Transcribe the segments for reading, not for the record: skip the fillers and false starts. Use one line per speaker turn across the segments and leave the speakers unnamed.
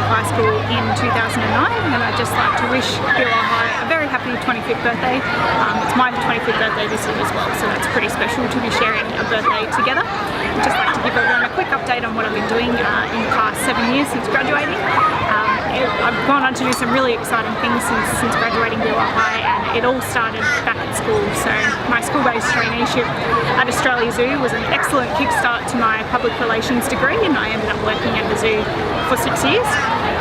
high school in 2009, and I'd just like to wish Beerwah High a very happy 25th birthday. It's my 25th birthday this year as well, so that's pretty special to be sharing a birthday together. I'd just like to give everyone a quick update on what I've been doing in the past 7 years since graduating. I've gone on to do some really exciting things since graduating Beerwah High, and it all started back at school. So my school-based traineeship at Australia Zoo was an excellent kickstart to my public relations degree, and I ended up working at the zoo for 6 years.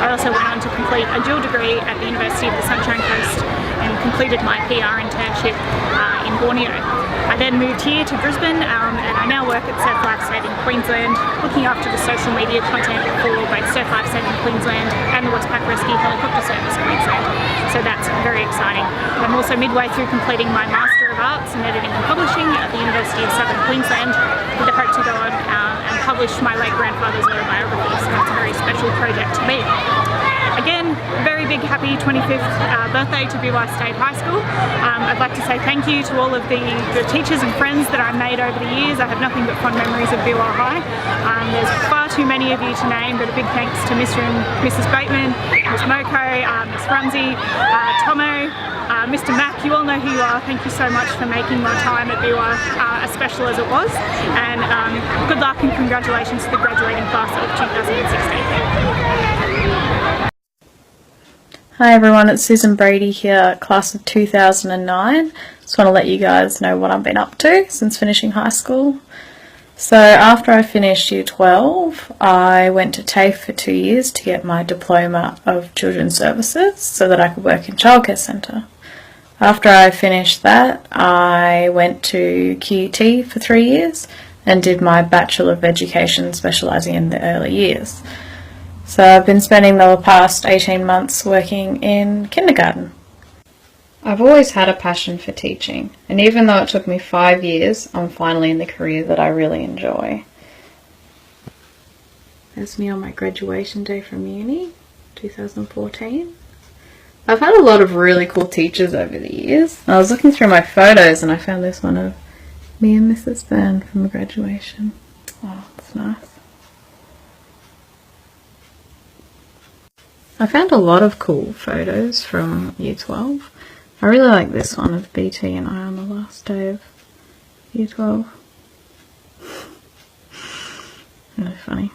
I also went on to complete a dual degree at the University of the Sunshine Coast and completed my PR internship in Borneo. I then moved here to Brisbane, and I now work at Surf Life Saving Queensland, looking after the social media content for both Surf Life Saving Queensland and the Westpac Rescue Helicopter Service Queensland. So that's very exciting. I'm also midway through completing my Master of Arts in Editing and Publishing at the University of Southern Queensland, with the hope to go on and publish my late grandfather's autobiography. So that's a very special project to me. Again, very big happy 25th birthday to Beerwah State High School. I'd like to say thank you to all of the teachers and friends that I've made over the years. I have nothing but fond memories of Beerwah High. There's far too many of you to name, but a big thanks to Mr. and Mrs. Bateman, Miss Moko, Miss Rumsey, Tomo, Mr. Mack. You all know who you are. Thank you so much for making my time at Beerwah as special as it was. And good luck and congratulations to the graduating class of 2016.
Hi everyone, it's Susan Brady here, class of 2009. Just want to let you guys know what I've been up to since finishing high school. So after I finished year 12, I went to TAFE for 2 years to get my diploma of children's services so that I could work in childcare centre. After I finished that, I went to QUT for 3 years and did my Bachelor of Education specialising in the early years. So I've been spending the past 18 months working in kindergarten. I've always had a passion for teaching, and even though it took me 5 years, I'm finally in the career that I really enjoy. There's me on my graduation day from uni, 2014. I've had a lot of really cool teachers over the years. I was looking through my photos and I found this one of me and Mrs. Byrne from graduation. Oh, that's nice. I found a lot of cool photos from year 12. I really like this one of BT and I on the last day of year 12. Really funny.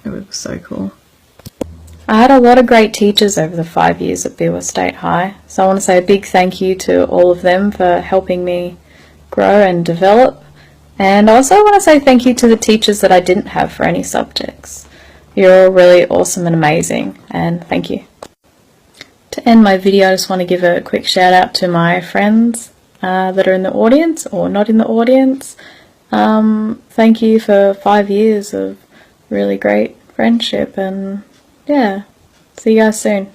It was so cool. I had a lot of great teachers over the 5 years at Beerwah State High, so I want to say a big thank you to all of them for helping me grow and develop. And I also want to say thank you to the teachers that I didn't have for any subjects. You're all really awesome and amazing, and thank you. To end my video, I just want to give a quick shout out to my friends that are in the audience or not in the audience. Thank you for 5 years of really great friendship, and yeah, see you guys soon.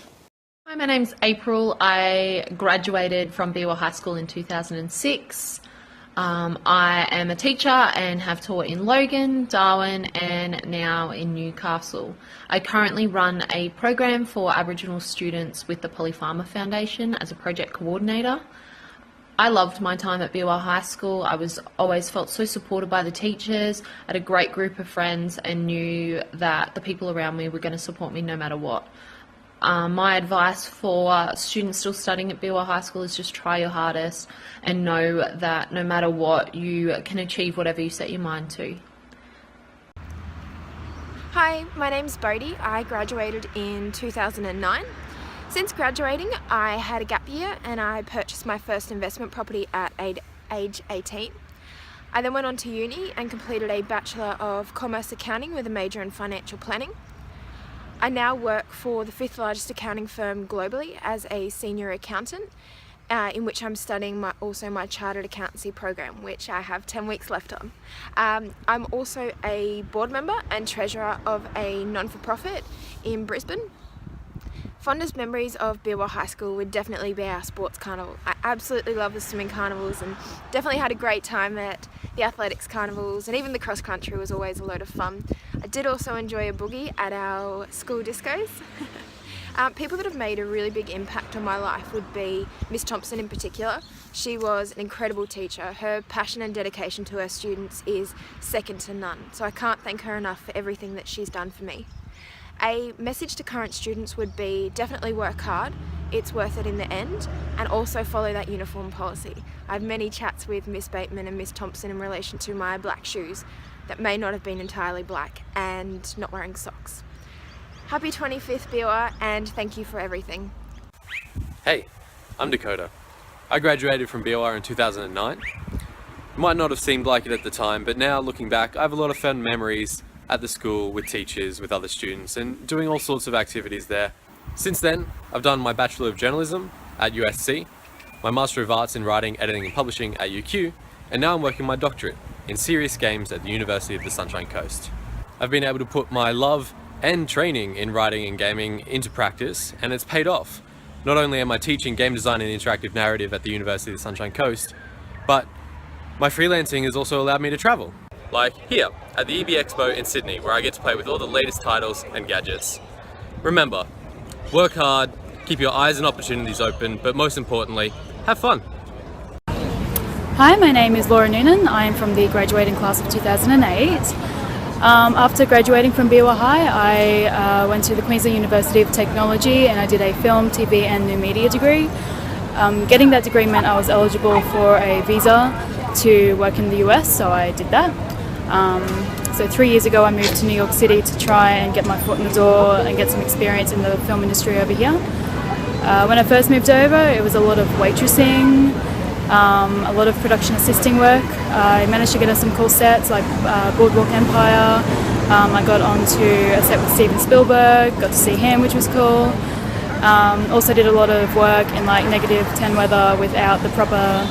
Hi, my name's April. I graduated from Beerwah High School in 2006. I am a teacher and have taught in Logan, Darwin and now in Newcastle. I currently run a program for Aboriginal students with the Polypharma Foundation as a project coordinator. I loved my time at Beerwah High School. I always felt so supported by the teachers, I had a great group of friends and knew that the people around me were going to support me no matter what. My advice for students still studying at Beerwah High School is just try your hardest and know that no matter what, you can achieve whatever you set your mind to.
Hi, my name's Bodhi. I graduated in 2009. Since graduating, I had a gap year and I purchased my first investment property at age 18. I then went on to uni and completed a Bachelor of Commerce Accounting with a major in Financial Planning. I now work for the 5th largest accounting firm globally as a senior accountant, in which I'm studying also my chartered accountancy program, which I have 10 weeks left on. I'm also a board member and treasurer of a non-for-profit in Brisbane. Fondest memories of Beerwah High School would definitely be our sports carnival. I absolutely love the swimming carnivals and definitely had a great time at the athletics carnivals, and even the cross country was always a load of fun. I did also enjoy a boogie at our school discos. People that have made a really big impact on my life would be Miss Thompson in particular. She was an incredible teacher. Her passion and dedication to her students is second to none, so I can't thank her enough for everything that she's done for me. A message to current students would be definitely work hard, it's worth it in the end, and also follow that uniform policy. I had many chats with Miss Bateman and Miss Thompson in relation to my black shoes that may not have been entirely black and not wearing socks. Happy 25th Beerwah, and thank you for everything.
Hey, I'm Dakota. I graduated from Beerwah in 2009. It might not have seemed like it at the time, but now looking back, I have a lot of fun memories at the school with teachers, with other students, and doing all sorts of activities there. Since then, I've done my Bachelor of Journalism at USC, my Master of Arts in Writing, Editing and Publishing at UQ, and now I'm working my doctorate in serious games at the University of the Sunshine Coast. I've been able to put my love and training in writing and gaming into practice, and it's paid off. Not only am I teaching game design and interactive narrative at the University of the Sunshine Coast, but my freelancing has also allowed me to travel. Like here, at the EB Expo in Sydney, where I get to play with all the latest titles and gadgets. Remember, work hard, keep your eyes and opportunities open, but most importantly, have fun.
Hi, my name is Laura Noonan. I am from the graduating class of 2008. After graduating from Beerwah High, I went to the Queensland University of Technology and I did a film, TV and new media degree. Getting that degree meant I was eligible for a visa to work in the US, so I did that. So 3 years ago I moved to New York City to try and get my foot in the door and get some experience in the film industry over here. When I first moved over, it was a lot of waitressing, a lot of production assisting work. I managed to get on some cool sets like Boardwalk Empire. I got onto a set with Steven Spielberg, got to see him, which was cool. Also did a lot of work in like -10 weather without the proper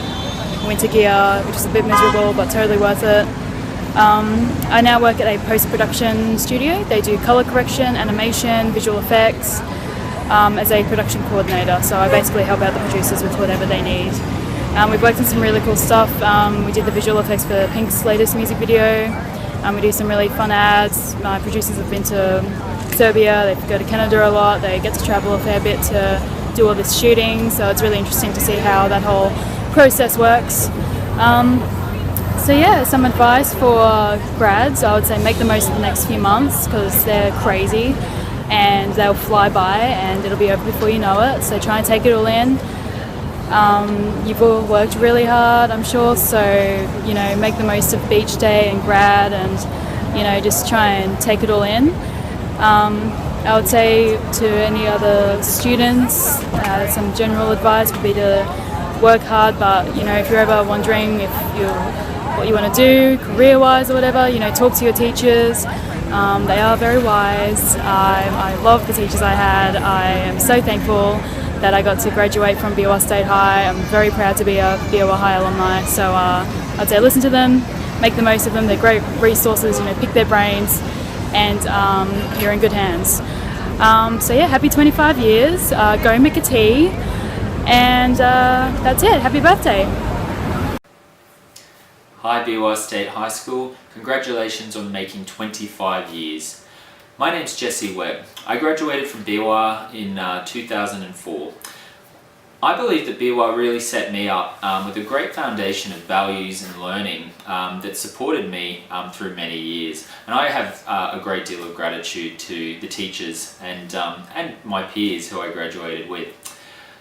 winter gear, which is a bit miserable but totally worth it. I now work at a post-production studio. They do colour correction, animation, visual effects as a production coordinator. So I basically help out the producers with whatever they need. We've worked on some really cool stuff. We did the visual effects for Pink's latest music video. We do some really fun ads. My producers have been to Serbia, they go to Canada a lot, they get to travel a fair bit to do all this shooting, so it's really interesting to see how that whole process works. So yeah, some advice for grads, I would say make the most of the next few months because they're crazy and they'll fly by and it'll be over before you know it, so try and take it all in. You've all worked really hard, I'm sure, so you know, make the most of beach day and grad and you know, just try and take it all in. I would say to any other students, some general advice would be to work hard, but you know, if you're ever wondering if what you want to do career-wise or whatever, you know, talk to your teachers. They are very wise. I love the teachers I had. I am so thankful that I got to graduate from Beerwah State High. I'm very proud to be a Beerwah High alumni. So I'd say listen to them, make the most of them. They're great resources. You know, pick their brains, and you're in good hands. So yeah, happy 25 years. Go make a tea, and that's it. Happy birthday.
Hi Beerwah State High School, congratulations on making 25 years. My name's Jessie Webb. I graduated from Beerwah in 2004. I believe that Beerwah really set me up with a great foundation of values and learning that supported me through many years. And I have a great deal of gratitude to the teachers and my peers who I graduated with.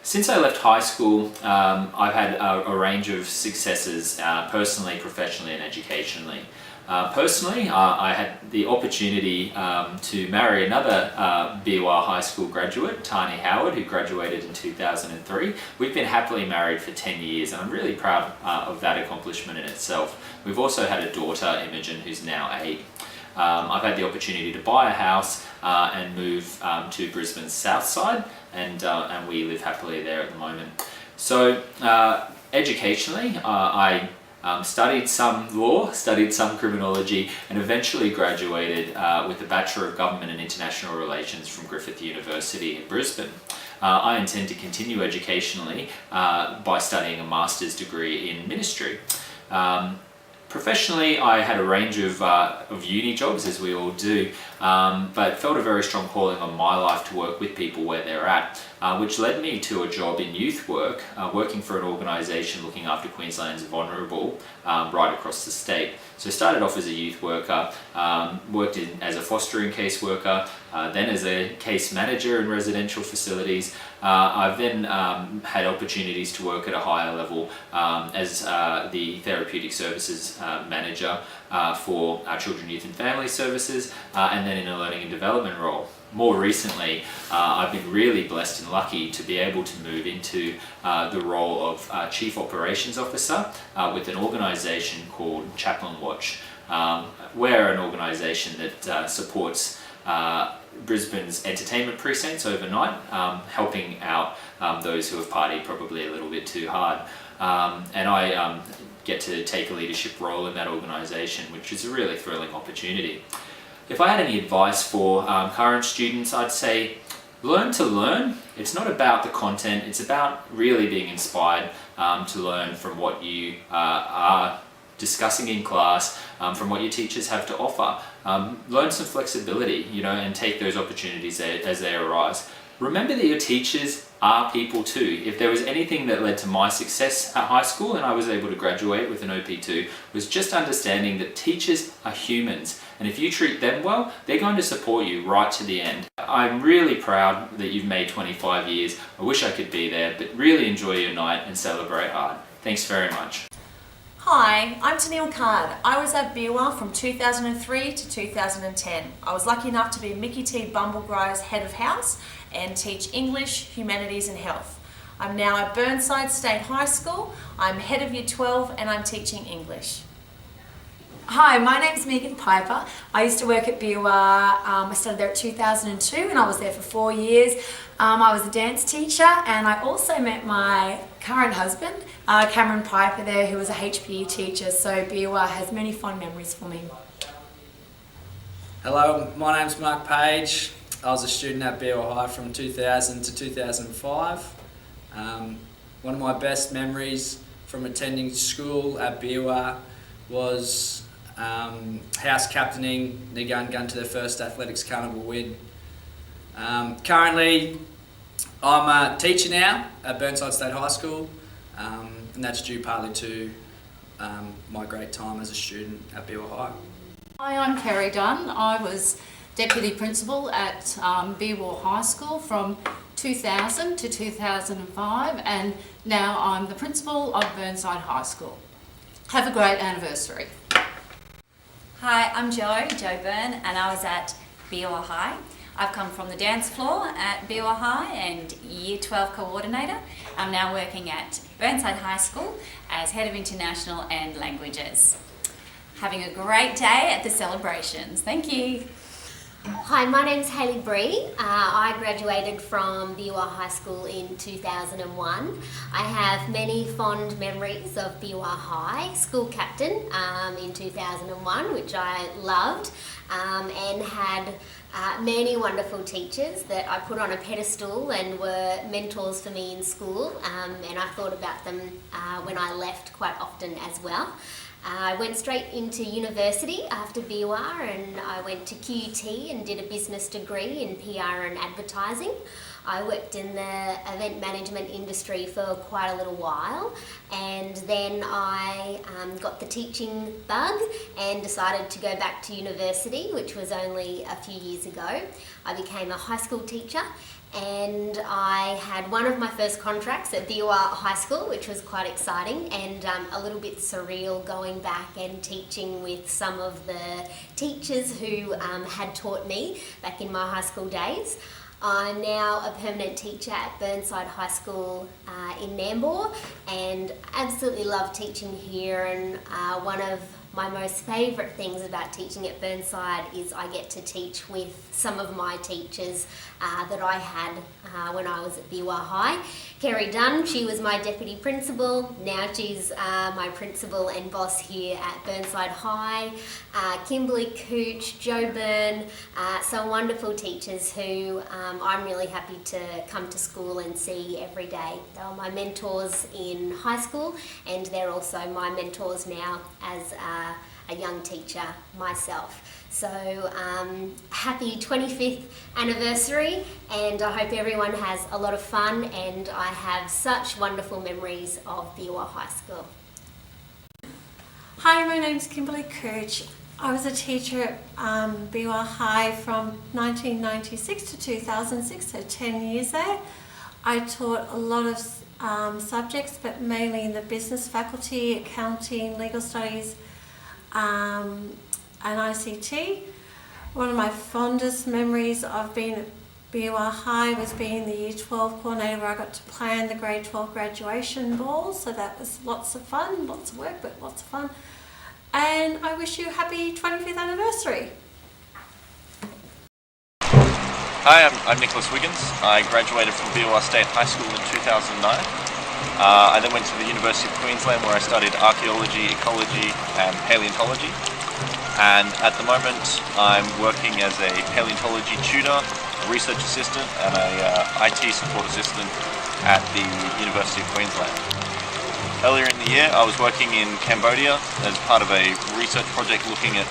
Since I left high school, I've had a range of successes personally, professionally and educationally. Personally, I had the opportunity to marry another Beerwah High School graduate, Tani Howard, who graduated in 2003. We've been happily married for 10 years and I'm really proud of that accomplishment in itself. We've also had a daughter, Imogen, who's now 8. I've had the opportunity to buy a house and move to Brisbane's south side, and we live happily there at the moment. So educationally, I studied some law, studied some criminology, and eventually graduated with a Bachelor of Government and International Relations from Griffith University in Brisbane. I intend to continue educationally by studying a master's degree in ministry. Professionally, I had a range of uni jobs, as we all do, but felt a very strong calling on my life to work with people where they're at, which led me to a job in youth work, working for an organisation looking after Queensland's vulnerable right across the state. So I started off as a youth worker, worked as a fostering case worker, then as a case manager in residential facilities. I've then had opportunities to work at a higher level as the therapeutic services manager for our children, youth and family services, and then in a learning and development role. More recently, I've been really blessed and lucky to be able to move into the role of Chief Operations Officer with an organisation called Chaplain Watch. We're an organisation that supports Brisbane's entertainment precincts overnight, helping out those who have partied probably a little bit too hard. And I get to take a leadership role in that organisation, which is a really thrilling opportunity. If I had any advice for current students, I'd say learn to learn. It's not about the content, it's about really being inspired to learn from what you are discussing in class, from what your teachers have to offer. Learn some flexibility, and take those opportunities as they arise. Remember that your teachers are people too. If there was anything that led to my success at high school and I was able to graduate with an OP2, was just understanding that teachers are humans, and if you treat them well, they're going to support you right to the end. I'm really proud that you've made 25 years. I wish I could be there, but really enjoy your night and celebrate hard. Thanks very much.
Hi, I'm Tennille Card. I was at Beerwah from 2003 to 2010. I was lucky enough to be Mickey T. Bumblegrove's head of house and teach English, Humanities and Health. I'm now at Burnside State High School. I'm head of Year 12 and I'm teaching English.
Hi, my name's Megan Piper. I used to work at Beerwah. I started there at 2002 and I was there for 4 years. I was a dance teacher and I also met my current husband, Cameron Piper there, who was a HPE teacher, so Beerwah has many fond memories for me.
Hello, my name's Mark Page. I was a student at Beerwah High from 2000 to 2005. One of my best memories from attending school at Beerwah was house captaining the gun to their first athletics carnival win. Currently, I'm a teacher now at Burnside State High School, and that's due partly to my great time as a student at Beerwah High.
Hi, I'm Kerry Dunn. I was Deputy Principal at Beerwah High School from 2000 to 2005, and now I'm the Principal of Burnside High School. Have a great anniversary.
Hi, I'm Jo Byrne, and I was at Beerwah High. I've come from the dance floor at Beerwah High and Year 12 coordinator. I'm now working at Burnside High School as Head of International and Languages. Having a great day at the celebrations. Thank you.
Hi, my name's Hayley Brady. I graduated from Beerwah High School in 2001. I have many fond memories of Beerwah High, school captain in 2001, which I loved, and had many wonderful teachers that I put on a pedestal and were mentors for me in school, and I thought about them when I left quite often as well. I went straight into university after Beerwah, and I went to QUT and did a business degree in PR and advertising. I worked in the event management industry for quite a little while, and then I got the teaching bug and decided to go back to university, which was only a few years ago. I became a high school teacher, and I had one of my first contracts at Beerwah High School, which was quite exciting and a little bit surreal, going back and teaching with some of the teachers who had taught me back in my high school days. I'm now a permanent teacher at Burnside High School in Nambour, and absolutely love teaching here, and one of my most favourite things about teaching at Burnside is I get to teach with some of my teachers that I had when I was at Beerwah High. Kerry Dunn, she was my deputy principal. Now she's my principal and boss here at Burnside High. Kimberly Cooch, Jo Byrne, some wonderful teachers who I'm really happy to come to school and see every day. They were my mentors in high school, and they're also my mentors now as a young teacher myself. So happy 25th anniversary, and I hope everyone has a lot of fun, and I have such wonderful memories of Beerwah High School.
Hi, my name's Kimberly Cooch. I was a teacher at Beerwah High from 1996 to 2006, so 10 years there. I taught a lot of subjects, but mainly in the business faculty, accounting, legal studies, and ICT. One of my fondest memories of being at Beerwah High was being the Year 12 coordinator, where I got to plan the Grade 12 graduation ball, so that was lots of fun, lots of work, but lots of fun. And I wish you a happy 25th anniversary.
Hi, I'm Nicholas Wiggins. I graduated from Beerwah State High School in 2009. I then went to the University of Queensland, where I studied archaeology, ecology and paleontology. And at the moment I'm working as a paleontology tutor, a research assistant and a IT support assistant at the University of Queensland. Earlier in the year I was working in Cambodia as part of a research project looking at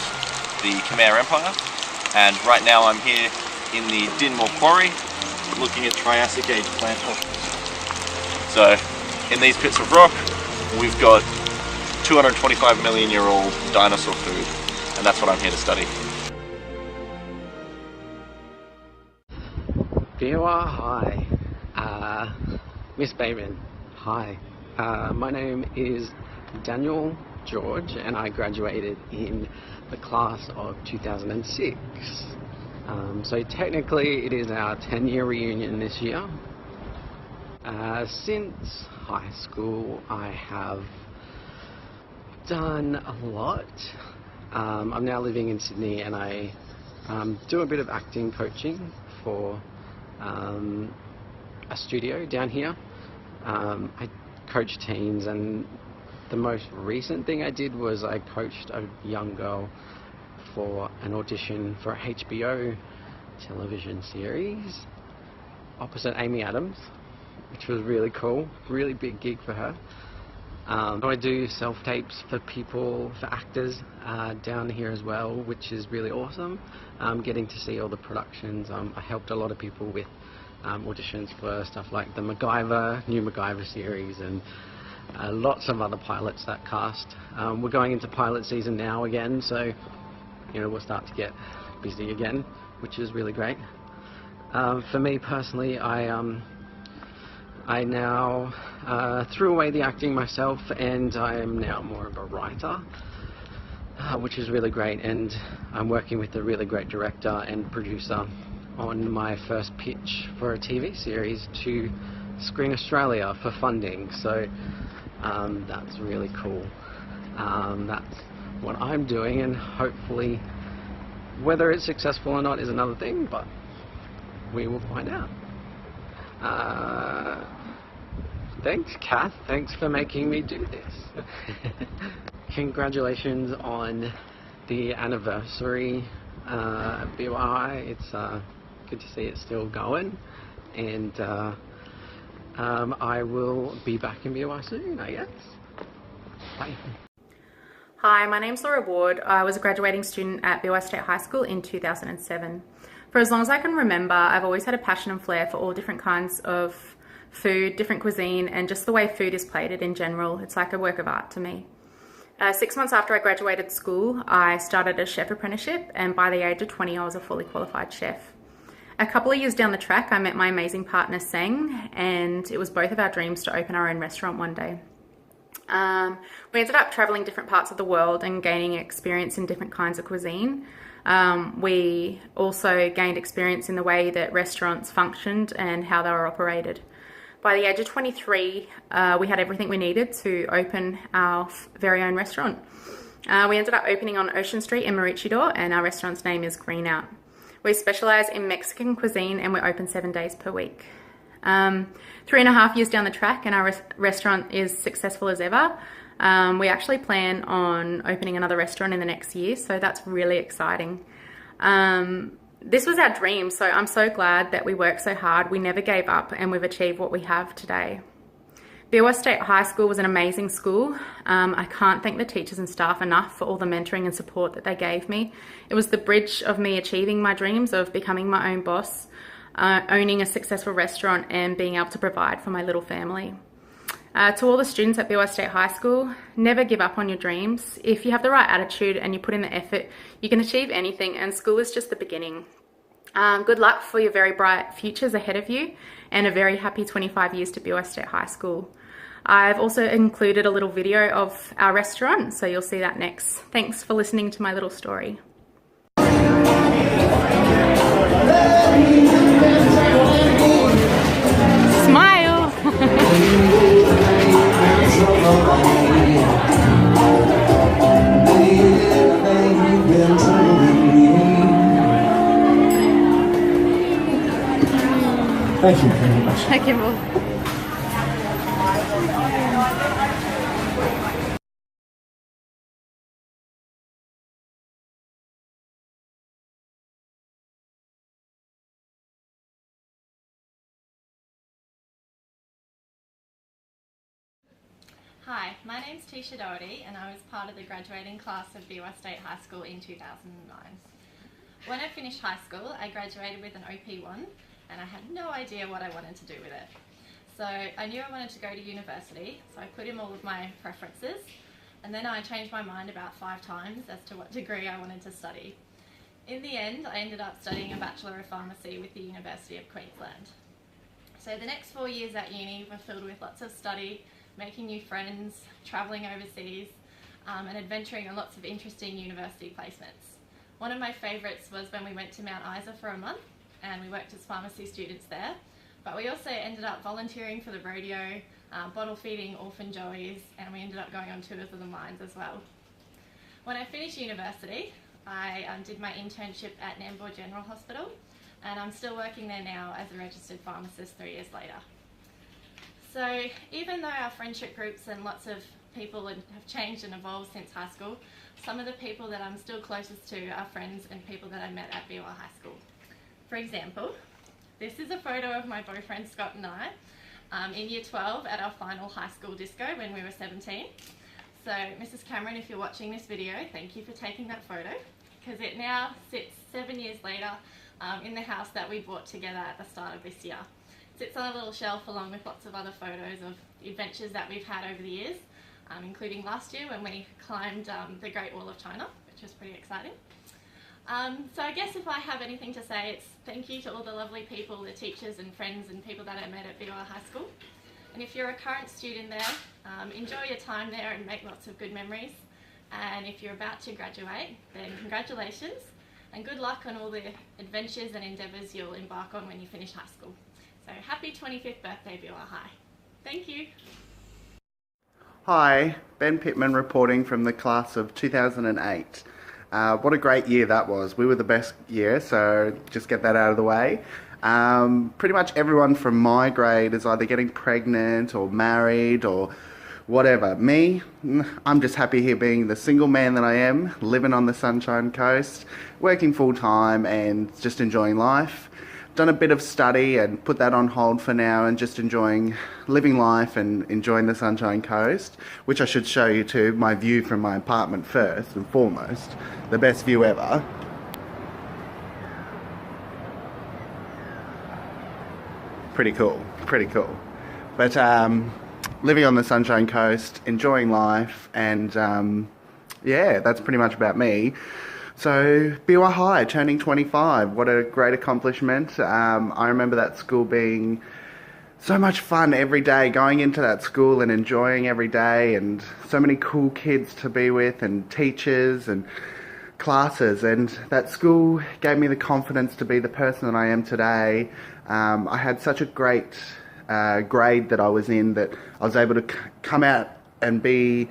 the Khmer Empire, and right now I'm here in the Dinmore Quarry looking at Triassic Age plant fossils. So in these pits of rock we've got 225 million year old dinosaur food, and that's what I'm here to study.
Beerwah High. Miss Bateman, hi. My name is Daniel George and I graduated in the class of 2006. So technically it is our 10-year reunion this year. Since high school I have done a lot. I'm now living in Sydney and I do a bit of acting coaching for a studio down here. I coach teens, and the most recent thing I did was I coached a young girl for an audition for a HBO television series opposite Amy Adams, which was really cool, really big gig for her. I do self-tapes for people, for actors down here as well, which is really awesome. Getting to see all the productions. I helped a lot of people with auditions for stuff like the new MacGyver series, and lots of other pilots that cast. We're going into pilot season now again, so we'll start to get busy again, which is really great. For me personally, I now threw away the acting myself, and I am now more of a writer, which is really great, and I'm working with a really great director and producer on my first pitch for a TV series to Screen Australia for funding, so that's really cool. That's what I'm doing, and hopefully whether it's successful or not is another thing, but we will find out. Thanks, Kath. Thanks for making me do this. Congratulations on the anniversary at Beerwah High. It's good to see it still going, and I will be back in Beerwah soon, I guess. Bye.
Hi, my name's Laura Ward. I was a graduating student at Beerwah State High School in 2007. For as long as I can remember, I've always had a passion and flair for all different kinds of food, different cuisine, and just the way food is plated in general. It's like a work of art to me. 6 months after I graduated school, I started a chef apprenticeship, and by the age of 20, I was a fully qualified chef. A couple of years down the track, I met my amazing partner, Seng, and it was both of our dreams to open our own restaurant one day. We ended up traveling different parts of the world and gaining experience in different kinds of cuisine. We also gained experience in the way that restaurants functioned and how they were operated. By the age of 23, we had everything we needed to open our very own restaurant. We ended up opening on Ocean Street in Maroochydore, and our restaurant's name is Green Out. We specialise in Mexican cuisine, and we're open 7 days per week. 3.5 years down the track, and our restaurant is successful as ever. We actually plan on opening another restaurant in the next year, so that's really exciting. This was our dream, so I'm so glad that we worked so hard, we never gave up, and we've achieved what we have today. Beerwah State High School was an amazing school. I can't thank the teachers and staff enough for all the mentoring and support that they gave me. It was the bridge of me achieving my dreams of becoming my own boss, owning a successful restaurant and being able to provide for my little family. To all the students at Beerwah State High School, never give up on your dreams. If you have the right attitude and you put in the effort, you can achieve anything, and school is just the beginning. Good luck for your very bright futures ahead of you, and a very happy 25 years to Beerwah State High School. I've also included a little video of our restaurant, so you'll see that next. Thanks for listening to my little story. Smile!
Thank you very much.
Thank you, Will.
Hi, my name's Tasha Dougherty and I was part of the graduating class of Beerwah State High School in 2009. When I finished high school, I graduated with an OP1 and I had no idea what I wanted to do with it. So I knew I wanted to go to university, so I put in all of my preferences, and then I changed my mind about 5 times as to what degree I wanted to study. In the end, I ended up studying a Bachelor of Pharmacy with the University of Queensland. So the next 4 years at uni were filled with lots of study, making new friends, travelling overseas, and adventuring on lots of interesting university placements. One of my favourites was when we went to Mount Isa for a month and we worked as pharmacy students there, but we also ended up volunteering for the rodeo, bottle feeding orphan joeys, and we ended up going on tours of the mines as well. When I finished university, I did my internship at Nambour General Hospital, and I'm still working there now as a registered pharmacist 3 years later. So even though our friendship groups and lots of people have changed and evolved since high school, some of the people that I'm still closest to are friends and people that I met at Beerwah High School. For example, this is a photo of my boyfriend Scott and I in year 12 at our final high school disco when we were 17. So Mrs. Cameron, if you're watching this video, thank you for taking that photo, because it now sits 7 years later in the house that we bought together at the start of this year. It sits on a little shelf along with lots of other photos of the adventures that we've had over the years, including last year when we climbed the Great Wall of China, which was pretty exciting. So I guess if I have anything to say, it's thank you to all the lovely people, the teachers and friends and people that I met at Beerwah High School. And if you're a current student there, enjoy your time there and make lots of good memories. And if you're about to graduate, then congratulations and good luck on all the adventures and endeavours you'll embark on when you finish high school. So happy 25th birthday, Beerwah High. Thank you.
Hi, Ben Pittman reporting from the class of 2008. What a great year that was. We were the best year, so just get that out of the way. Pretty much everyone from my grade is either getting pregnant or married or whatever. Me, I'm just happy here being the single man that I am, living on the Sunshine Coast, working full time and just enjoying life. Done a bit of study and put that on hold for now and just enjoying living life and enjoying the Sunshine Coast, which I should show you too, my view from my apartment first and foremost. The best view ever. Pretty cool, pretty cool. But living on the Sunshine Coast, enjoying life, and yeah, that's pretty much about me. So, Beerwah High, turning 25, what a great accomplishment. I remember that school being so much fun every day, going into that school and enjoying every day, and so many cool kids to be with, and teachers and classes, and that school gave me the confidence to be the person that I am today. I had such a great grade that I was in that I was able to come out and be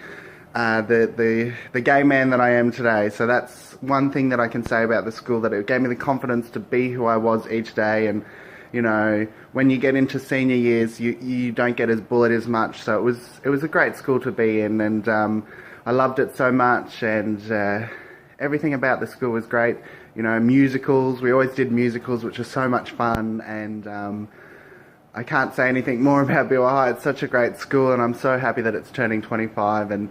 the gay man that I am today. So that's one thing that I can say about the school, that it gave me the confidence to be who I was each day. And you know, when you get into senior years, you don't get as bullied as much. So it was a great school to be in, and I loved it so much, and everything about the school was great. You know, musicals, we always did musicals, which was so much fun, and I can't say anything more about Beerwah High. It's such a great school, and I'm so happy that it's turning 25. And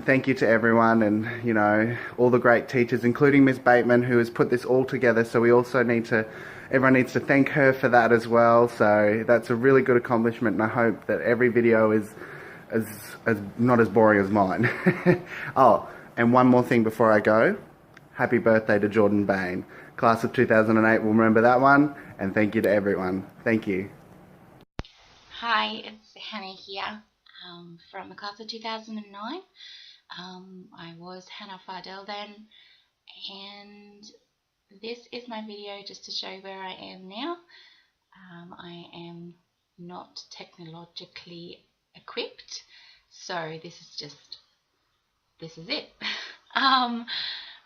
thank you to everyone, and you know, all the great teachers, including Miss Bateman, who has put this all together. So we also need to, everyone needs to thank her for that as well. So that's a really good accomplishment, and I hope that every video is as not as boring as mine. Oh, and one more thing before I go. Happy birthday to Jordan Bain. Class of 2008 will remember that one, and thank you to everyone. Thank you.
Hi, it's Hannah here from the class of 2009. I was Hannah Fardell then, and this is my video just to show where I am now. I am not technologically equipped, so this is it.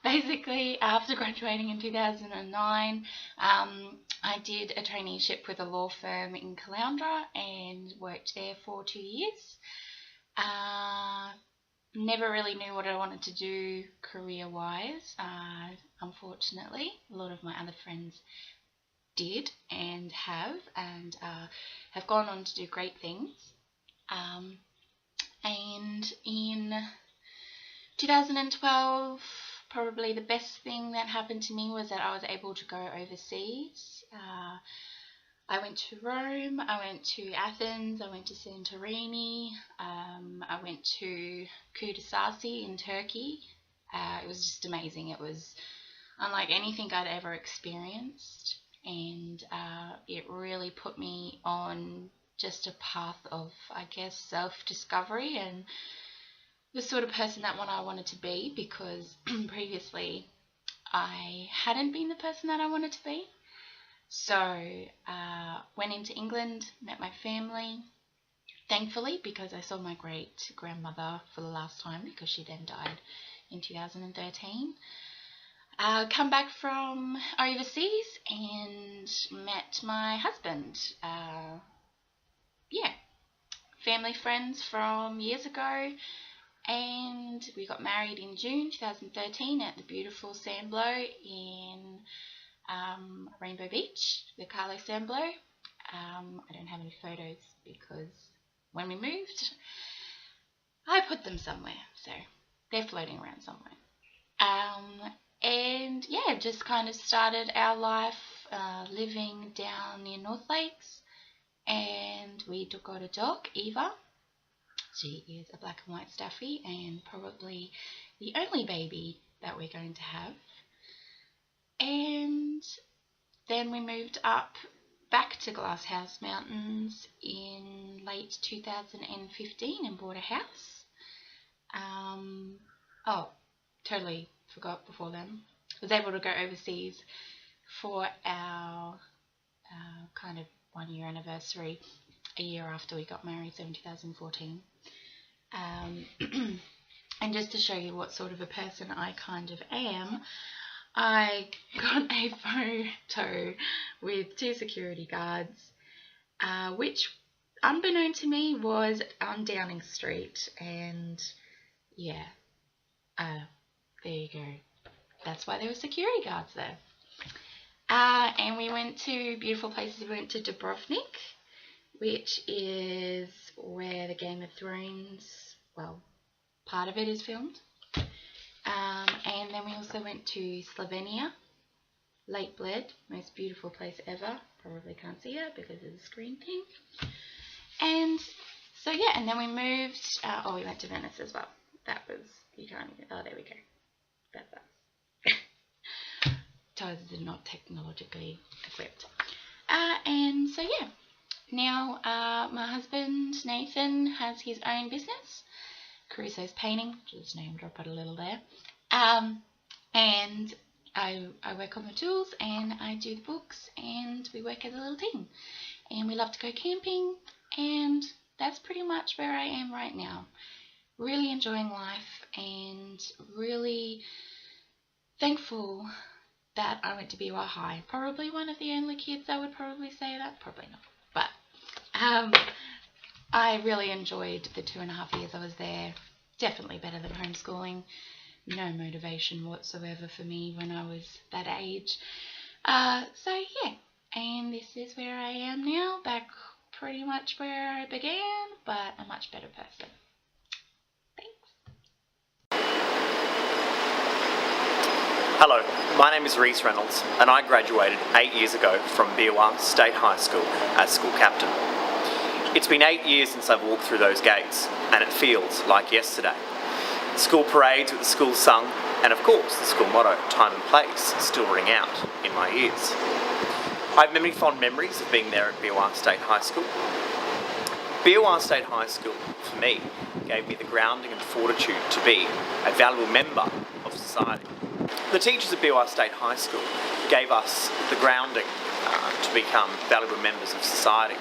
Basically, after graduating in 2009, I did a traineeship with a law firm in Caloundra and worked there for 2 years. Never really knew what I wanted to do career-wise, unfortunately. A lot of my other friends did and have gone on to do great things. And in 2012, probably the best thing that happened to me was that I was able to go overseas. I went to Rome, I went to Athens, I went to Santorini, I went to Kudasasi in Turkey. It was just amazing. It was unlike anything I'd ever experienced, and it really put me on just a path of, I guess, self-discovery and the sort of person that I wanted to be, because previously I hadn't been the person that I wanted to be. So went into England, met my family, thankfully, because I saw my great grandmother for the last time, because she then died in 2013. Come back from overseas and met my husband. Yeah, family friends from years ago. And we got married in June 2013 at the beautiful Sandblow in Rainbow Beach, the Carlo Sandblow. I don't have any photos because when we moved, I put them somewhere, so they're floating around somewhere. And yeah, just kind of started our life living down near North Lakes, and we took out a dog, Eva. She is a black and white staffy and probably the only baby that we're going to have. And then we moved up back to Glasshouse Mountains in late 2015 and bought a house. Oh, totally forgot before then. I was able to go overseas for our kind of 1 year anniversary a year after we got married, so in 2014. And just to show you what sort of a person I kind of am, I got a photo with 2 security guards, which, unbeknown to me, was on Downing Street, and yeah, there you go. That's why there were security guards there. And we went to beautiful places. We went to Dubrovnik, which is where the Game of Thrones, well, part of it is filmed. And then we also went to Slovenia, Lake Bled, most beautiful place ever. Probably can't see it because of the screen thing. And so yeah, and then we moved, we went to Venice as well. That was, you can't even, oh, there we go. That's us. Toes are not technologically equipped. And so yeah, now my husband Nathan has his own business, Caruso's Painting, just name drop it a little there. And I work on the tools, and I do the books, and we work as a little team. And we love to go camping, and that's pretty much where I am right now. Really enjoying life, and really thankful that I went to Beerwah High. Probably one of the only kids that would probably say that. Probably not. But I really enjoyed the 2.5 years I was there. Definitely better than homeschooling. No motivation whatsoever for me when I was that age. So yeah, and this is where I am now, back pretty much where I began, but a much better person.
Hello, my name is Rhys Reynolds and I graduated 8 years ago from Beerwah State High School as school captain. It's been 8 years since I've walked through those gates and it feels like yesterday. School parades with the school sung and of course the school motto, time and place, still ring out in my ears. I have many fond memories of being there at Beerwah State High School. Beerwah State High School, for me, gave me the grounding and fortitude to be a valuable member of society. The teachers at Beerwah State High School gave us the grounding to become valuable members of society.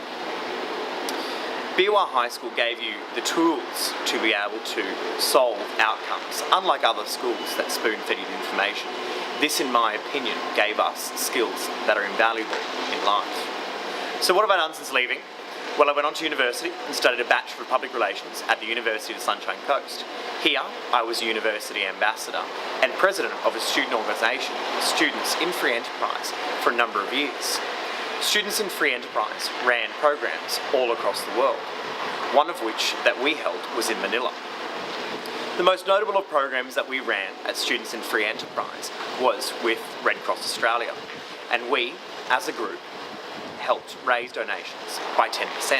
Beerwah High School gave you the tools to be able to solve outcomes. Unlike other schools that spoon-fed you information, this, in my opinion, gave us skills that are invaluable in life. So what have I done since leaving? Well, I went on to university and studied a Bachelor of Public Relations at the University of the Sunshine Coast. Here, I was a university ambassador and president of a student organisation, Students in Free Enterprise, for a number of years. Students in Free Enterprise ran programs all across the world, one of which that we held was in Manila. The most notable of programs that we ran at Students in Free Enterprise was with Red Cross Australia, and we, as a group, helped raise donations by 10%.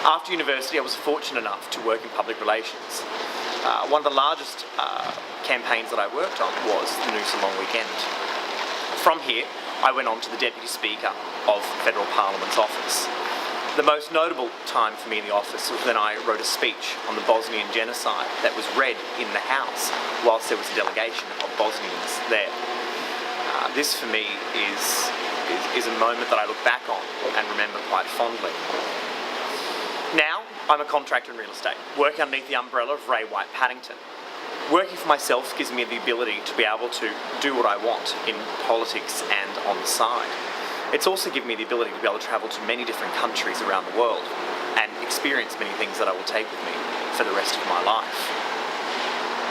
After university, I was fortunate enough to work in public relations. One of the largest campaigns that I worked on was the Noosa Long Weekend. From here, I went on to the Deputy Speaker of Federal Parliament's office. The most notable time for me in the office was when I wrote a speech on the Bosnian genocide that was read in the House whilst there was a delegation of Bosnians there. This for me is a moment that I look back on and remember quite fondly. Now, I'm a contractor in real estate, working underneath the umbrella of Ray White Paddington. Working for myself gives me the ability to be able to do what I want in politics and on the side. It's also given me the ability to be able to travel to many different countries around the world and experience many things that I will take with me for the rest of my life.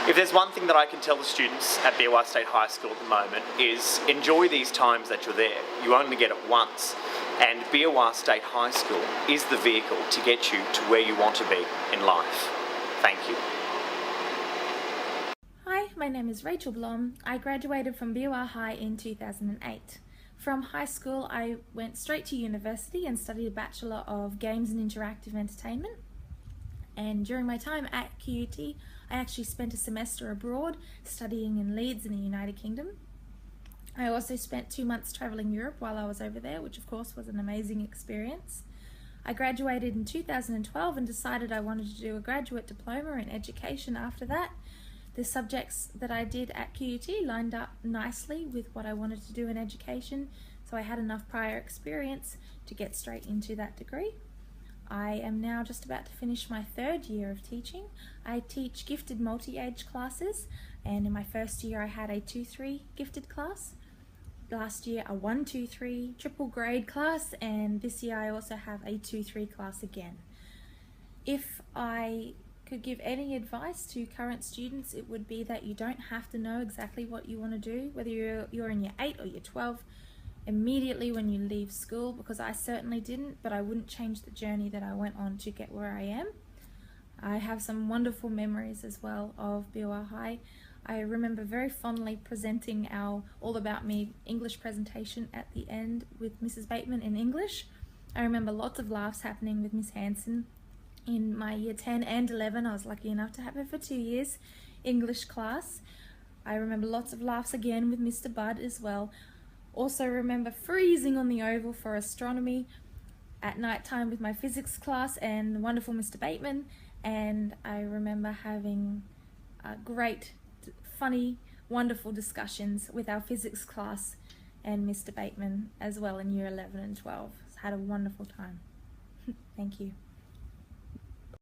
If there's one thing that I can tell the students at Beerwah State High School at the moment is enjoy these times that you're there. You only get it once, and Beerwah State High School is the vehicle to get you to where you want to be in life. Thank you.
Hi, my name is Rachel Blom. I graduated from Beerwah High in 2008. From high school, I went straight to university and studied a Bachelor of Games and Interactive Entertainment. And during my time at QUT, I actually spent a semester abroad studying in Leeds in the United Kingdom. I also spent 2 months travelling Europe while I was over there, which of course was an amazing experience. I graduated in 2012 and decided I wanted to do a graduate diploma in education after that. The subjects that I did at QUT lined up nicely with what I wanted to do in education, so I had enough prior experience to get straight into that degree. I am now just about to finish my 3rd year of teaching. I teach gifted multi-age classes, and in my first year I had a 2-3 gifted class. Last year a 1-2-3 triple grade class, and this year I also have a 2-3 class again. If I could give any advice to current students, it would be that you don't have to know exactly what you want to do, whether you're in year 8 or year 12, immediately when you leave school, because I certainly didn't, but I wouldn't change the journey that I went on to get where I am. I have some wonderful memories as well of Beerwah High. I remember very fondly presenting our All About Me English presentation at the end with Mrs. Bateman in English. I remember lots of laughs happening with Miss Hanson. In my year 10 and 11, I was lucky enough to have her for 2 years, English class. I remember lots of laughs again with Mr. Budd as well. Also remember freezing on the oval for astronomy at night time with my physics class and the wonderful Mr. Bateman. And I remember having great, funny, wonderful discussions with our physics class and Mr. Bateman as well in year 11 and 12. Had a wonderful time. Thank you.